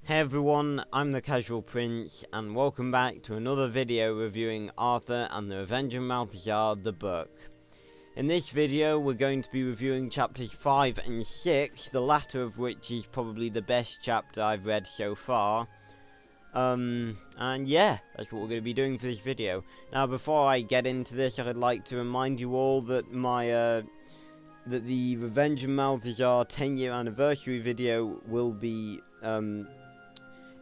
Hey everyone, I'm the Casual Prince, and welcome back to another video reviewing Arthur and the Revenge of Maltazard, the book. In this video, we're going to be reviewing chapters 5 and 6, the latter of which is probably the best chapter I've read so far. And yeah, that's what we're going to be doing for this video. Now, before I get into this, I'd like to remind you all that that the Revenge of Maltazard 10-year anniversary video will be,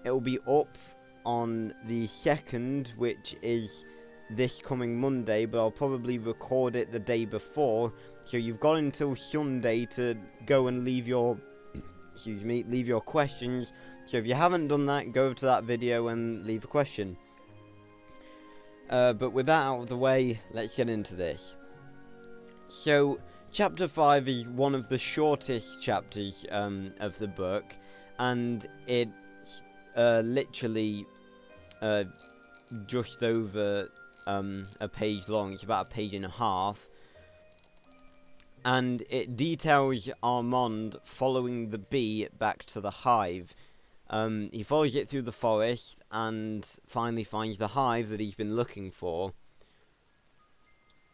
it will be up on the 2nd, which is this coming Monday, but I'll probably record it the day before, so you've got until Sunday to go and leave your, leave your questions. So if you haven't done that, go over to that video and leave a question. But with that out of the way, let's get into this. So, Chapter 5 is one of the shortest chapters of the book, and it literally just over a page long. It's about a page and a half, and it details Armand following the bee back to the hive. He follows it through the forest and finally finds the hive that he's been looking for.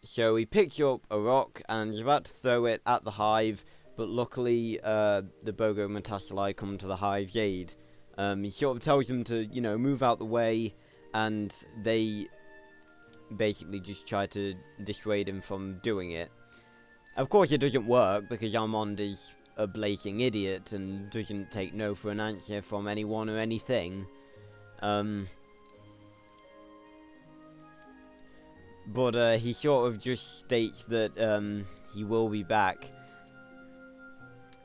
So he picks up a rock and is about to throw it at the hive, but luckily the Bogo come to the hive's aid. He sort of tells them to, move out the way, and they basically just try to dissuade him from doing it. Of course, it doesn't work, because Armand is a blazing idiot and doesn't take no for an answer from anyone or anything. But he sort of just states that he will be back.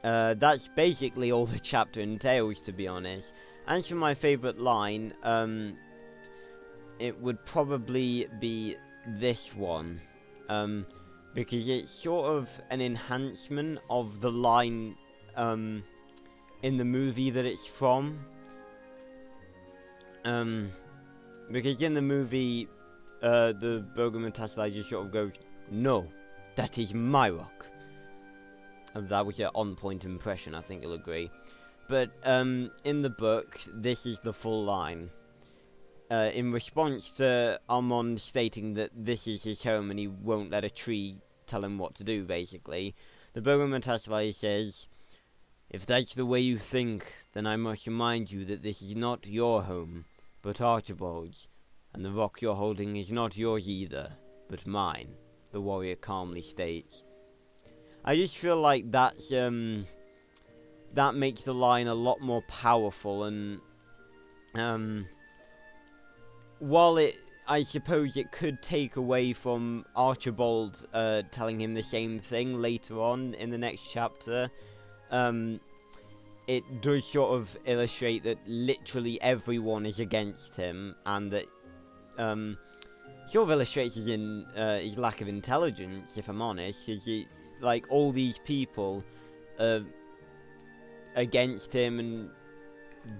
That's basically all the chapter entails, to be honest. As for my favourite line, it would probably be this one. Because it's sort of an enhancement of the line in the movie that it's from. Because in the movie, the Bogo just sort of goes, "No, that is my rock." And that was an on-point impression, I think you'll agree. But in the book, this is the full line. In response to Armand stating that this is his home and he won't let a tree tell him what to do, basically, the Bogo says, "If that's the way you think, then I must remind you that this is not your home, but Archibald's. And the rock you're holding is not yours either, but mine," the warrior calmly states. I just feel like that's, that makes the line a lot more powerful, and, while I suppose it could take away from Archibald, telling him the same thing later on in the next chapter, it does sort of illustrate that literally everyone is against him, and that, sort of illustrates his lack of intelligence, if I'm honest, because like, all these people are against him and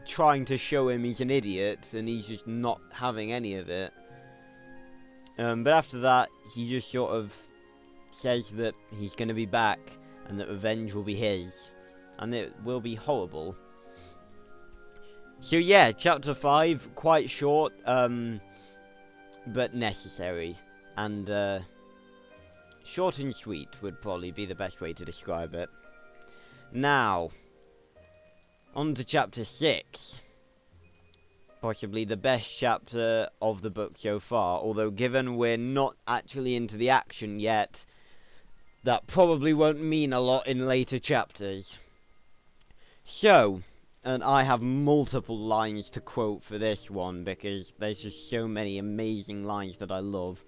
trying to show him he's an idiot, and he's just not having any of it. But after that, he just sort of says that he's going to be back, and that revenge will be his, and it will be horrible. So yeah, chapter 5, quite short, but necessary, and short and sweet would probably be the best way to describe it. Now, on to chapter 6. Possibly the best chapter of the book so far, although given we're not actually into the action yet, that probably won't mean a lot in later chapters. So, and I have multiple lines to quote for this one, because there's just so many amazing lines that I love.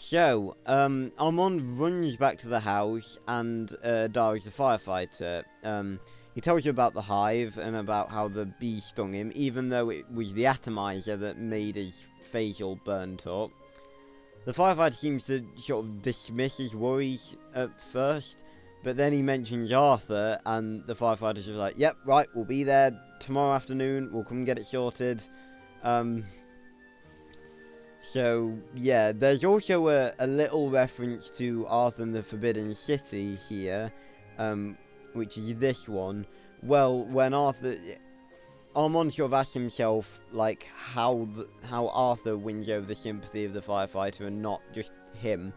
So, Armand runs back to the house, and Darius the firefighter. He tells you about the hive, and about how the bee stung him, even though it was the atomizer that made his face all burnt up. The firefighter seems to sort of dismiss his worries at first, but then he mentions Arthur, and the firefighter's just like, "Yep, right, we'll be there tomorrow afternoon, we'll come and get it sorted." So, yeah, there's also a little reference to Arthur and the Forbidden City here, which is this one. Well, when Arthur... Armand sort of asks himself, like, how Arthur wins over the sympathy of the firefighter and not just him.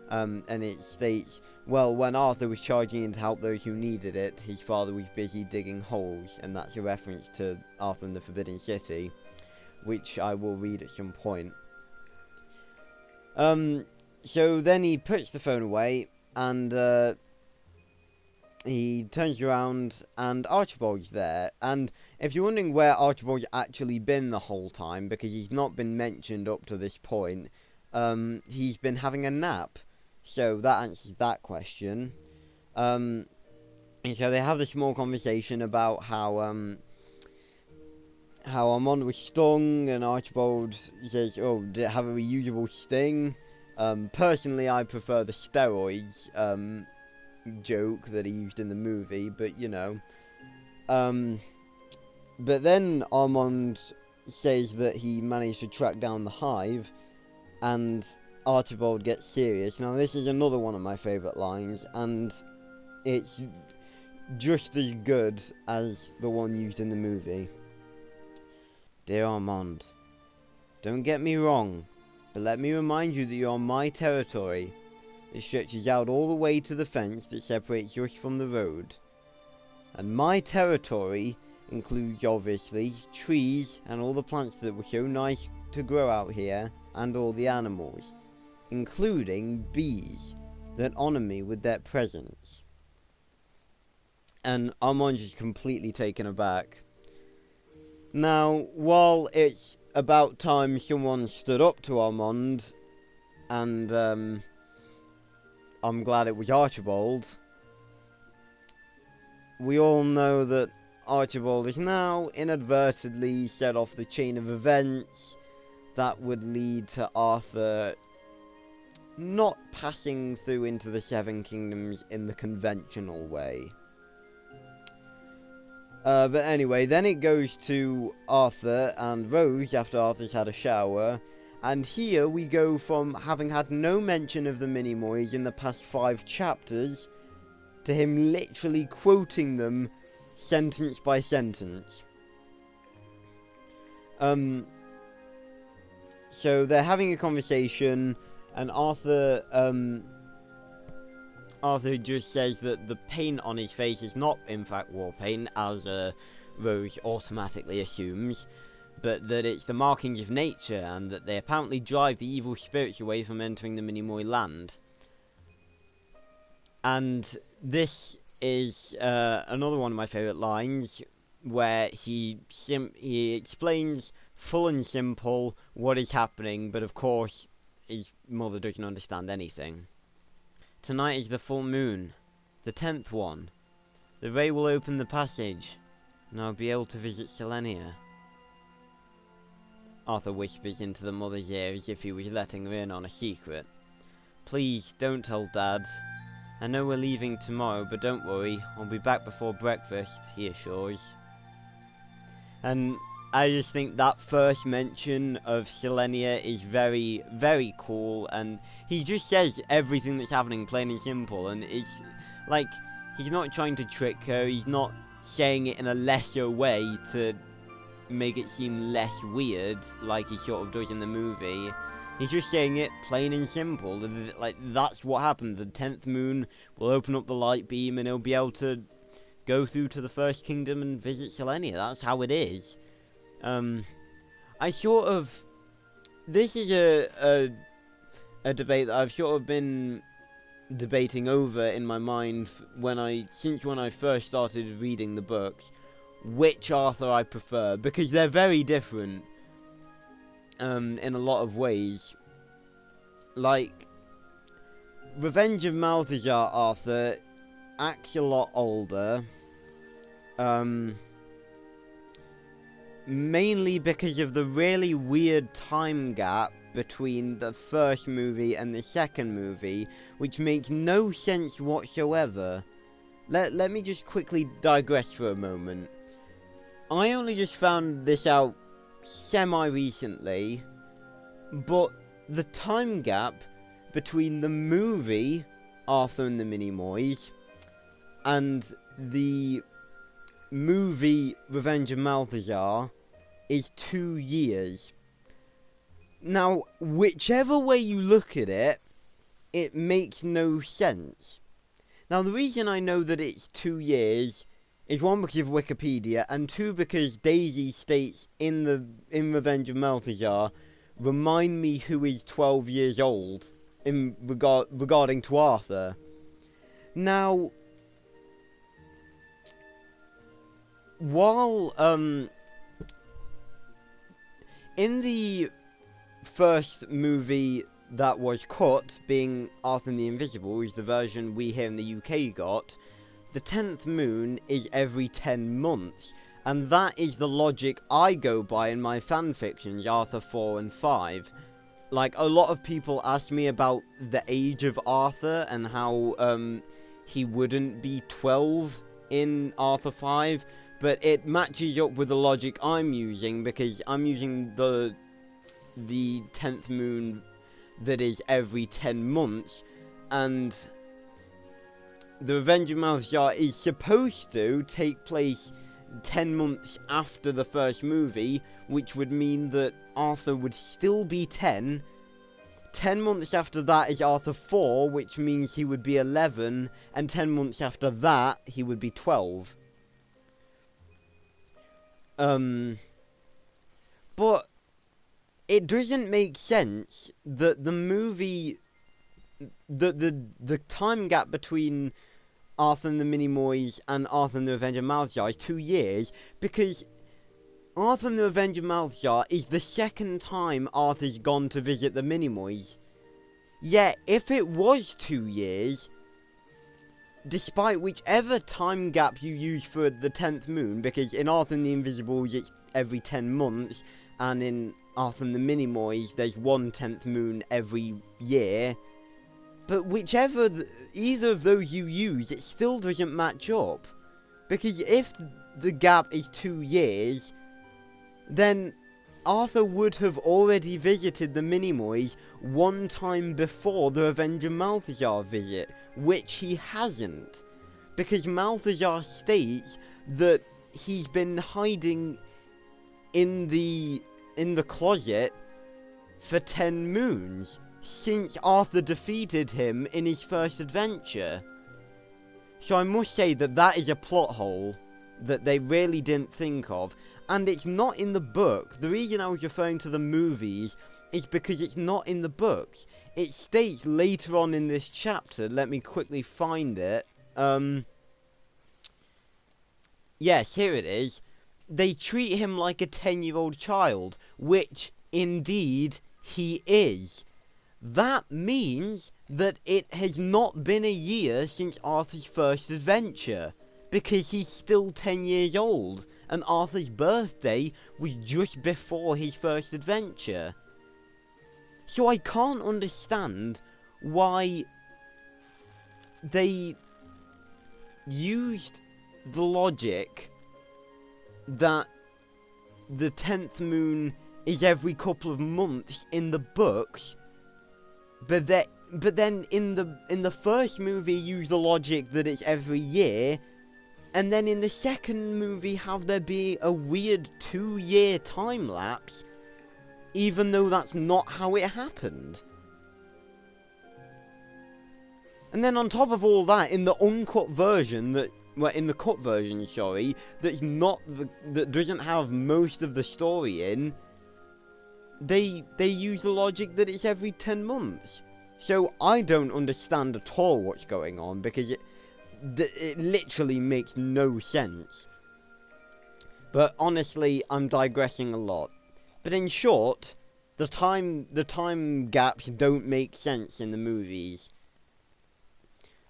And it states, well, when Arthur was charging in to help those who needed it, his father was busy digging holes, and that's a reference to Arthur and the Forbidden City, which I will read at some point. So then he puts the phone away, and he turns around, and Archibald's there. And if you're wondering where Archibald's actually been the whole time, because he's not been mentioned up to this point, he's been having a nap. So that answers that question. And so they have this small conversation about how Armand was stung, and Archibald says, oh, did it have a reusable sting? Personally, I prefer the steroids joke that he used in the movie, but you know. But then Armand says that he managed to track down the hive, and Archibald gets serious. Now, this is another one of my favourite lines, and it's just as good as the one used in the movie. Dear Armand, don't get me wrong, but let me remind you that you're on my territory. It stretches out all the way to the fence that separates us from the road. And my territory includes, obviously, trees and all the plants that were so nice to grow out here, and all the animals, including bees that honour me with their presence. And Armand is completely taken aback. Now, while it's about time someone stood up to Armand, and I'm glad it was Archibald, we all know that Archibald is now inadvertently set off the chain of events that would lead to Arthur not passing through into the Seven Kingdoms in the conventional way. But anyway, then it goes to Arthur and Rose after Arthur's had a shower. And here we go from having had no mention of the Minimoys in the past 5 chapters to him literally quoting them sentence by sentence. So they're having a conversation, and Arthur just says that the paint on his face is not, in fact, war paint, as Rose automatically assumes, but that it's the markings of nature, and that they apparently drive the evil spirits away from entering the Minimoy land. And this is another one of my favourite lines, where he explains full and simple what is happening, but of course his mother doesn't understand anything. Tonight is the full moon, the 10th one. The ray will open the passage, and I'll be able to visit Selenia. Arthur whispers into the mother's ear as if he was letting her in on a secret. Please, don't tell Dad. I know we're leaving tomorrow, but don't worry, I'll be back before breakfast, he assures. And I just think that first mention of Selenia is very, very cool, and he just says everything that's happening plain and simple, and it's like, he's not trying to trick her, he's not saying it in a lesser way to make it seem less weird, like he sort of does in the movie. He's just saying it plain and simple, like, that's what happened. The 10th moon will open up the light beam, and he'll be able to go through to the First Kingdom and visit Selenia. That's how it is. This is a debate that I've sort of been debating over in my mind since when I first started reading the books, which Arthur I prefer, because they're very different in a lot of ways. Like, Revenge of Maltazard Arthur acts a lot older, mainly because of the really weird time gap between the first movie and the second movie, which makes no sense whatsoever. Let me just quickly digress for a moment. I only just found this out semi-recently, but the time gap between the movie Arthur and the Minimoys and the movie Revenge of Maltazard is 2 years. Now, whichever way you look at it, it makes no sense. Now, the reason I know that it's 2 years is one, because of Wikipedia, and two, because Daisy states in Revenge of Maltazard, remind me who is 12 years old in regarding to Arthur. Now, while in the first movie that was cut, being Arthur and the Invisible, is the version we here in the UK got, the 10th moon is every 10 months, and that is the logic I go by in my fanfictions, Arthur 4 and 5. Like, a lot of people ask me about the age of Arthur and how he wouldn't be 12 in Arthur 5, but it matches up with the logic I'm using, because I'm using the 10th moon that is every 10 months, and the Revenge of Maltazard is supposed to take place 10 months after the first movie, which would mean that Arthur would still be 10. 10 months after that is Arthur 4, which means he would be 11, and 10 months after that, he would be 12. But it doesn't make sense that the movie, the time gap between Arthur and the Minimoys and Arthur and the Revenge of Maltazard is 2 years, because Arthur and the Revenge of Maltazard is the second time Arthur's gone to visit the Minimoys. Yet, if it was 2 years, despite whichever time gap you use for the 10th moon, because in Arthur and the Invisibles it's every 10 months, and in Arthur and the Minimoys there's 1/10th moon every year, but whichever, either of those you use, it still doesn't match up. Because if the gap is 2 years, then Arthur would have already visited the Minimoys one time before the Revenge of Maltazard visit, which he hasn't. Because Maltazard states that he's been hiding in the closet for 10 moons, since Arthur defeated him in his first adventure. So I must say that that is a plot hole that they really didn't think of, and it's not in the book. The reason I was referring to the movies is because it's not in the books. It states later on in this chapter, let me quickly find it, yes, here it is. They treat him like a 10-year-old child, which, indeed, he is. That means that it has not been a year since Arthur's first adventure, because he's still 10 years old, and Arthur's birthday was just before his first adventure. So I can't understand why they used the logic that the 10th moon is every couple of months in the books, but then in the first movie use the logic that it's every year, and then in the second movie have there be a weird 2-year time lapse, even though that's not how it happened. And then on top of all that, in the uncut version in the cut version, sorry, that doesn't have most of the story in, they use the logic that it's every 10 months. So I don't understand at all what's going on, because it literally makes no sense. But honestly, I'm digressing a lot. But in short, the time gaps don't make sense in the movies.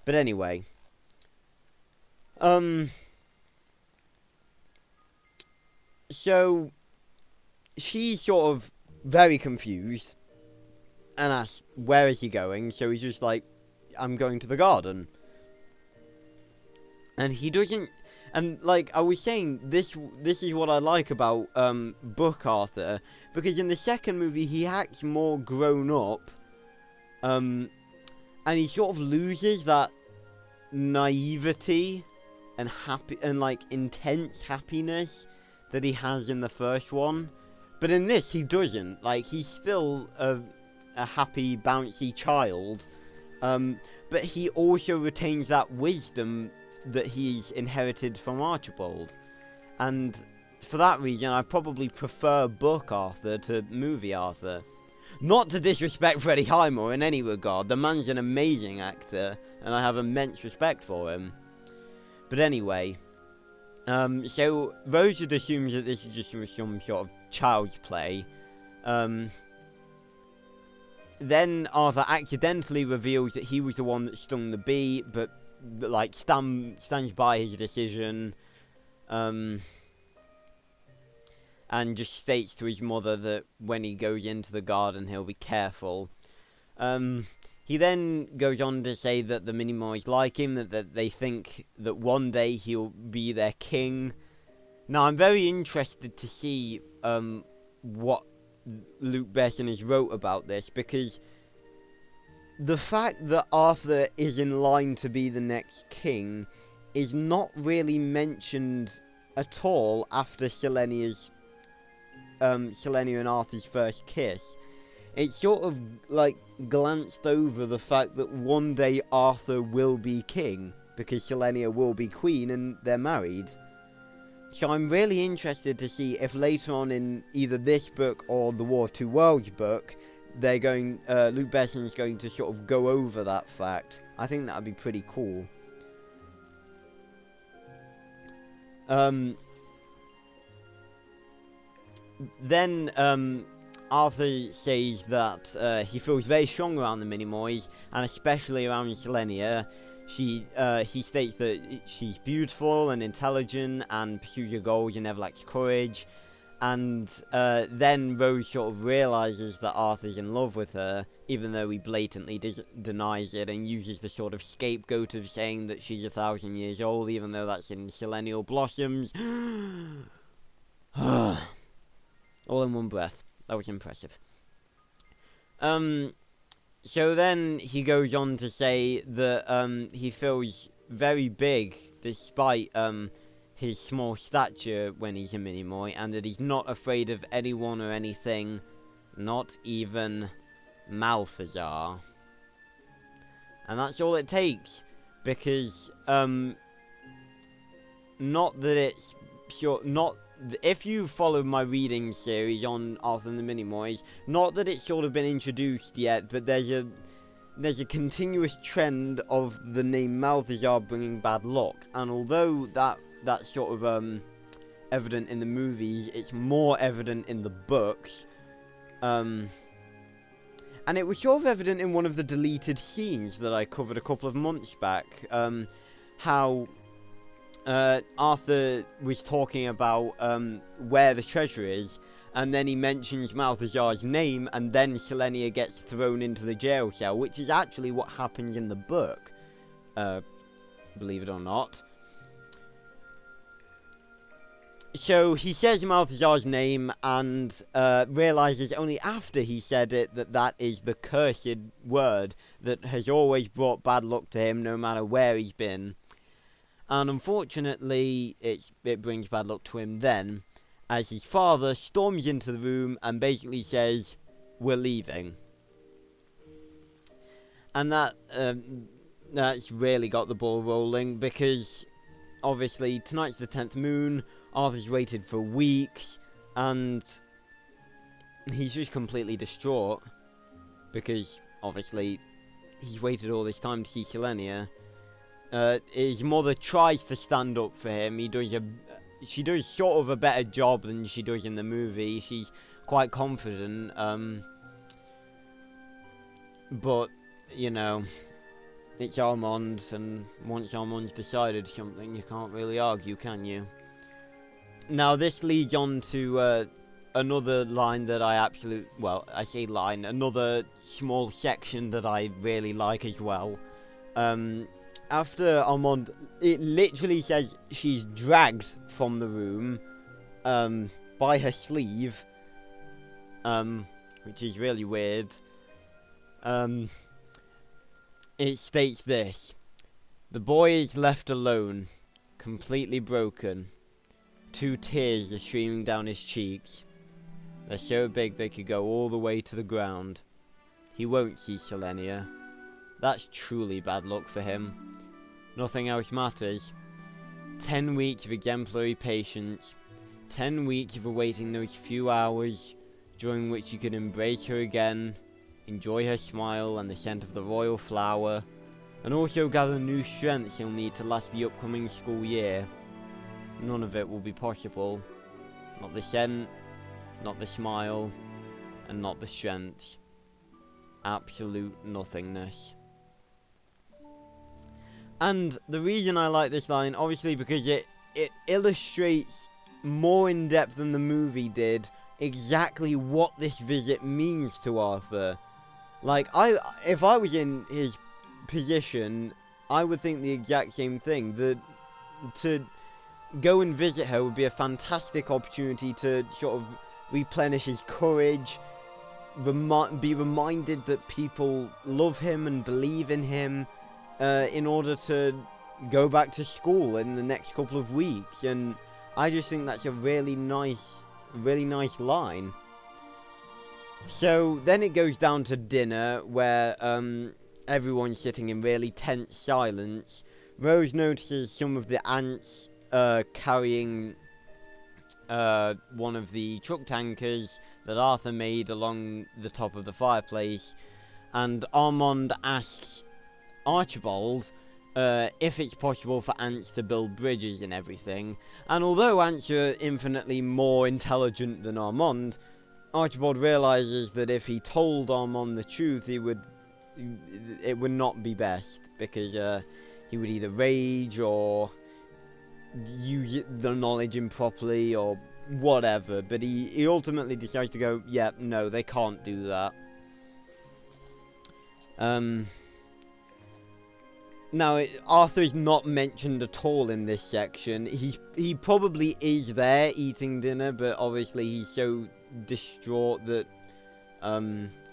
But anyway, so she's sort of very confused and asks, where is he going? So he's just like, I'm going to the garden. And he doesn't, and like I was saying, this is what I like about book Arthur, because in the second movie he acts more grown up, and he sort of loses that naivety and happy and like intense happiness that he has in the first one. But in this, he doesn't. Like, he's still a happy, bouncy child. But he also retains that wisdom that he's inherited from Archibald. And for that reason, I probably prefer book Arthur to movie Arthur. Not to disrespect Freddie Highmore in any regard. The man's an amazing actor, and I have immense respect for him. But anyway, so Rosa assumes that this is just some sort of child's play. Then Arthur accidentally reveals that he was the one that stung the bee, but like stands by his decision, and just states to his mother that when he goes into the garden, he'll be careful. He then goes on to say that the Minimoys like him, that they think that one day he'll be their king. Now, I'm very interested to see what Luke Besson has wrote about this, because the fact that Arthur is in line to be the next king is not really mentioned at all after Selenia and Arthur's first kiss. It's sort of like glanced over the fact that one day Arthur will be king, because Selenia will be queen and they're married. So I'm really interested to see if later on in either this book or the War of Two Worlds book, Luke Besson is going to sort of go over that fact. I think that would be pretty cool. Then Arthur says that he feels very strong around the Minimoys, and especially around Selenia. He states that she's beautiful and intelligent and pursues her goals and never lacks courage. And then Rose sort of realises that Arthur's in love with her, even though he blatantly denies it, and uses the sort of scapegoat of saying that she's 1,000 years old, even though that's in Selenial Blossoms. All in one breath. That was impressive. So then he goes on to say that he feels very big despite his small stature when he's a Minimoy, and that he's not afraid of anyone or anything, not even Maltazard. And that's all it takes, because if you follow my reading series on Arthur and the Minimoys, not that it's sort of been introduced yet, but there's a continuous trend of the name Maltazard bringing bad luck. And although that's sort of evident in the movies, it's more evident in the books. And it was sort of evident in one of the deleted scenes that I covered a couple of months back, how Arthur was talking about where the treasure is, and then he mentions Maltazard's name, and then Selenia gets thrown into the jail cell, which is actually what happens in the book, believe it or not. So he says Maltazard's name, and realises only after he said it that is the cursed word that has always brought bad luck to him, no matter where he's been. And unfortunately, it brings bad luck to him then, as his father storms into the room and basically says, "We're leaving." And that's really got the ball rolling, because obviously tonight's the 10th moon, Arthur's waited for weeks, and he's just completely distraught, because obviously he's waited all this time to see Selenia. His mother tries to stand up for him. She does sort of a better job than she does in the movie. She's quite confident, but you know, it's Armand, and once Armand's decided something, you can't really argue, can you? Now this leads on to another line that another small section that I really like as well. After Armand, it literally says she's dragged from the room by her sleeve, which is really weird. It states this: "The boy is left alone. completely broken. 2 tears are streaming down his cheeks. They're so big they could go all the way to the ground. He won't see Selenia. That's truly bad luck for him. Nothing else matters. 10 weeks of exemplary patience. 10 weeks of awaiting those few hours during which you can embrace her again, enjoy her smile and the scent of the royal flower, and also gather new strength you'll need to last the upcoming school year. None of it will be possible. Not the scent, not the smile, and not the strength. Absolute nothingness. And the reason I like this line, obviously because it illustrates more in depth than the movie did exactly what this visit means to Arthur. Like, if I was in his position, I would think the exact same thing. That to go and visit her would be a fantastic opportunity to sort of replenish his courage, be reminded that people love him and believe in him, in order to go back to school in the next couple of weeks. And I just think that's a really nice line. So then it goes down to dinner, where everyone's sitting in really tense silence. Rose notices some of the ants carrying one of the truck tankers that Arthur made along the top of the fireplace, and Armand asks Archibald if it's possible for ants to build bridges and everything. And although ants are infinitely more intelligent than Armand, Archibald realizes that if he told Armand the truth, it would not be best, because he would either rage or use the knowledge improperly or whatever. But he ultimately decides to go, yeah, no, they can't do that. Now, Arthur is not mentioned at all in this section. He probably is there eating dinner, but obviously he's so distraught that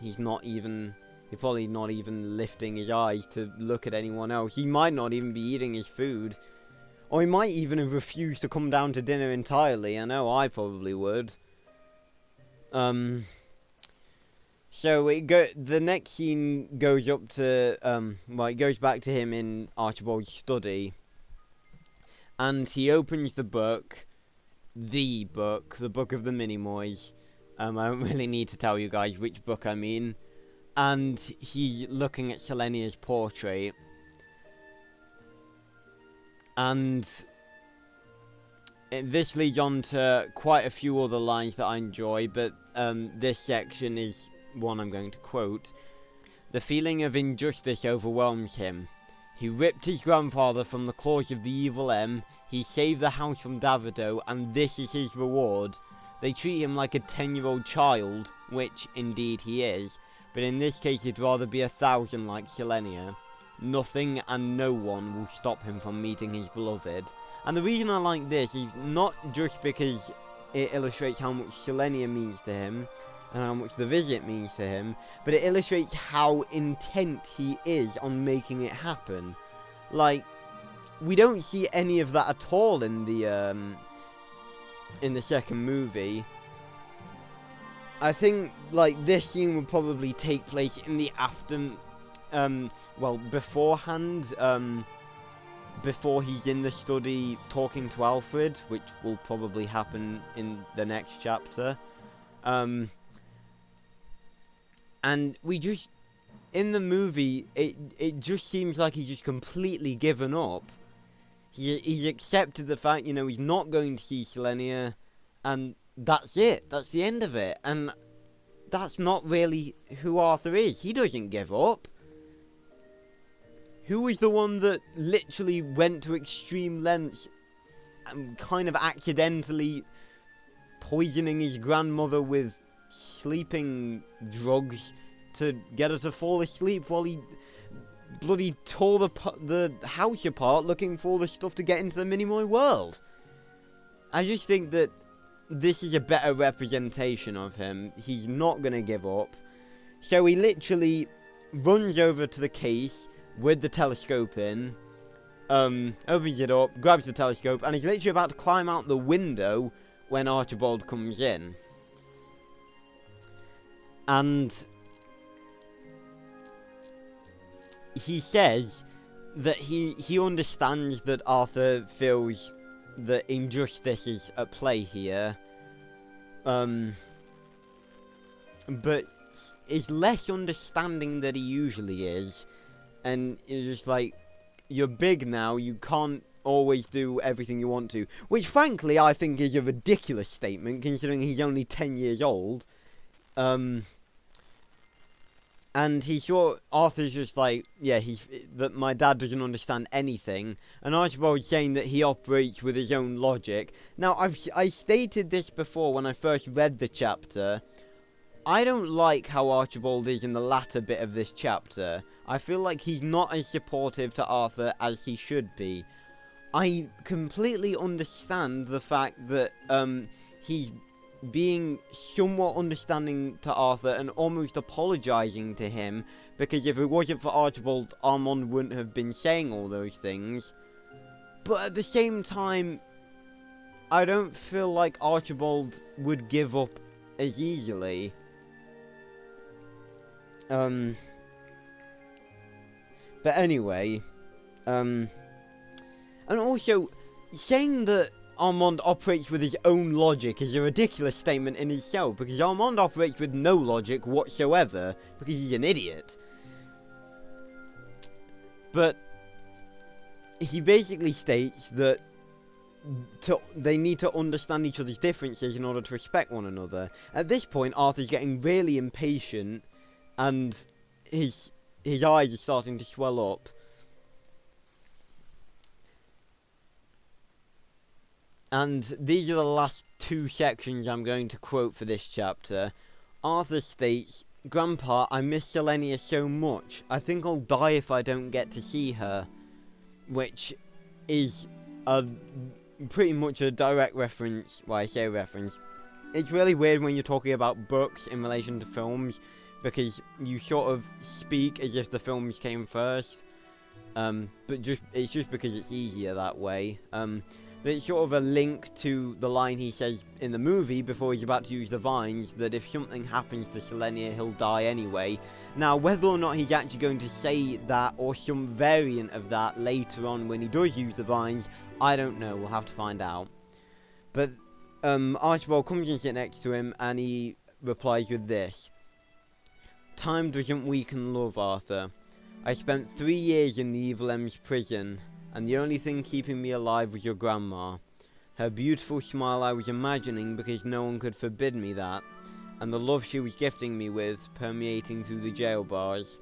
he's probably not even lifting his eyes to look at anyone else. He might not even be eating his food, or he might even have refused to come down to dinner entirely. I know I probably would. So the next scene goes up to, it goes back to him in Archibald's study, and he opens the book of the Minimoys. I don't really need to tell you guys which book I mean, and he's looking at Selenia's portrait, and this leads on to quite a few other lines that I enjoy, but this section is one I'm going to quote. The feeling of injustice overwhelms him. He ripped his grandfather from the claws of the evil M, he saved the house from Davido, and this is his reward. They treat him like a 10-year-old child, which indeed he is, but in this case he'd rather be 1,000 like Selenia. Nothing and no one will stop him from meeting his beloved. And the reason I like this is not just because it illustrates how much Selenia means to him, and how much the visit means to him, but it illustrates how intent he is on making it happen. Like, we don't see any of that at all in the second movie. I think, like, this scene would probably take place in the beforehand, before he's in the study talking to Alfred, which will probably happen in the next chapter. And we just, in the movie, it just seems like he's just completely given up. He's accepted the fact, he's not going to see Selenia, and that's it. That's the end of it. And that's not really who Arthur is. He doesn't give up. Who is the one that literally went to extreme lengths and kind of accidentally poisoning his grandmother with sleeping drugs to get her to fall asleep while he bloody tore the house apart looking for all the stuff to get into the Minimoy world? I just think that this is a better representation of him. He's not going to give up. So he literally runs over to the case with the telescope in, opens it up, grabs the telescope, and he's literally about to climb out the window when Archibald comes in. And he says that he understands that Arthur feels that injustice is at play here, but is less understanding than he usually is, and is just like, you're big now, you can't always do everything you want to, which frankly I think is a ridiculous statement considering he's only 10 years old. And Arthur's just like, yeah, that my dad doesn't understand anything, and Archibald's saying that he operates with his own logic. Now, I stated this before when I first read the chapter. I don't like how Archibald is in the latter bit of this chapter. I feel like he's not as supportive to Arthur as he should be. I completely understand the fact that he's being somewhat understanding to Arthur and almost apologising to him, because if it wasn't for Archibald, Armand wouldn't have been saying all those things. But at the same time, I don't feel like Archibald would give up as easily. But anyway, and also, saying that Armand operates with his own logic is a ridiculous statement in itself, because Armand operates with no logic whatsoever, because he's an idiot. But he basically states that they need to understand each other's differences in order to respect one another. At this point, Arthur's getting really impatient, and his eyes are starting to swell up. And these are the last two sections I'm going to quote for this chapter. Arthur states, "Grandpa, I miss Selenia so much. I think I'll die if I don't get to see her." Which is pretty much a direct reference. Well, I say reference. It's really weird when you're talking about books in relation to films, because you sort of speak as if the films came first. But it's just because it's easier that way. But it's sort of a link to the line he says in the movie before he's about to use the vines, that if something happens to Selenia, he'll die anyway. Now, whether or not he's actually going to say that, or some variant of that later on when he does use the vines, I don't know. We'll have to find out. But Archibald comes and sits next to him, and he replies with this. "Time doesn't weaken love, Arthur. I spent 3 years in the Evil M's prison, and the only thing keeping me alive was your grandma. Her beautiful smile I was imagining because no one could forbid me that, and the love she was gifting me with permeating through the jail bars.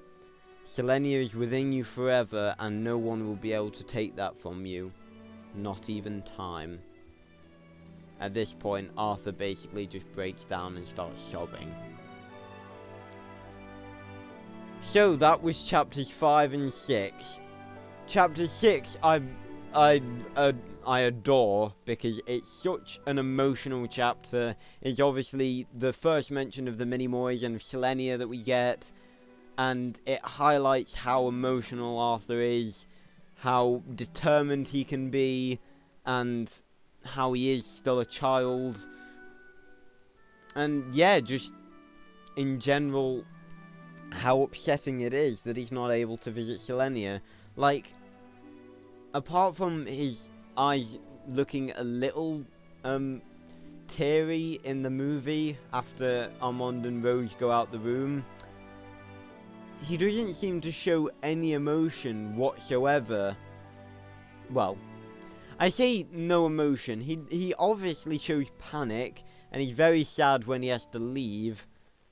Selenia is within you forever, and no one will be able to take that from you. Not even time." At this point, Arthur basically just breaks down and starts sobbing. So that was chapters 5 and 6. Chapter 6, I adore, because it's such an emotional chapter. It's obviously the first mention of the Minimoys and of Selenia that we get, and it highlights how emotional Arthur is, how determined he can be, and how he is still a child. And yeah, just in general, how upsetting it is that he's not able to visit Selenia. Like, apart from his eyes looking a little teary in the movie after Armand and Rose go out the room, he doesn't seem to show any emotion whatsoever. Well, I say no emotion. He obviously shows panic, and he's very sad when he has to leave.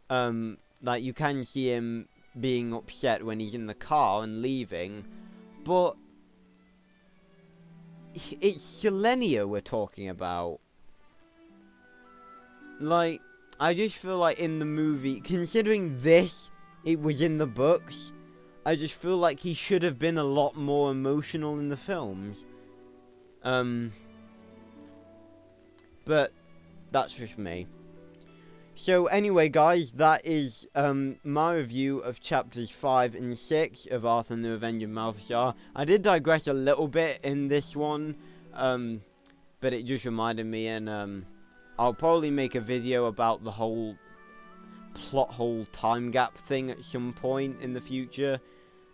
Like, you can see him being upset when he's in the car and leaving. But it's Selenia we're talking about. Like, I just feel like in the movie, considering this, it was in the books, I just feel like he should have been a lot more emotional in the films. But that's just me. So anyway, guys, that is my review of chapters 5 and 6 of Arthur and the Revenge of Maltazard. I did digress a little bit in this one, but it just reminded me, and I'll probably make a video about the whole plot hole time gap thing at some point in the future.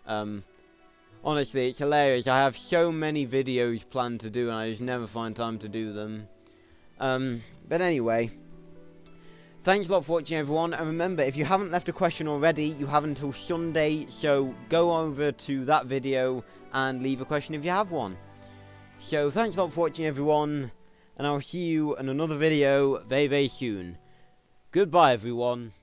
Honestly, it's hilarious. I have so many videos planned to do, and I just never find time to do them. But anyway, thanks a lot for watching, everyone, and remember, if you haven't left a question already, you have until Sunday, so go over to that video and leave a question if you have one. So thanks a lot for watching, everyone, and I'll see you in another video very, very soon. Goodbye, everyone.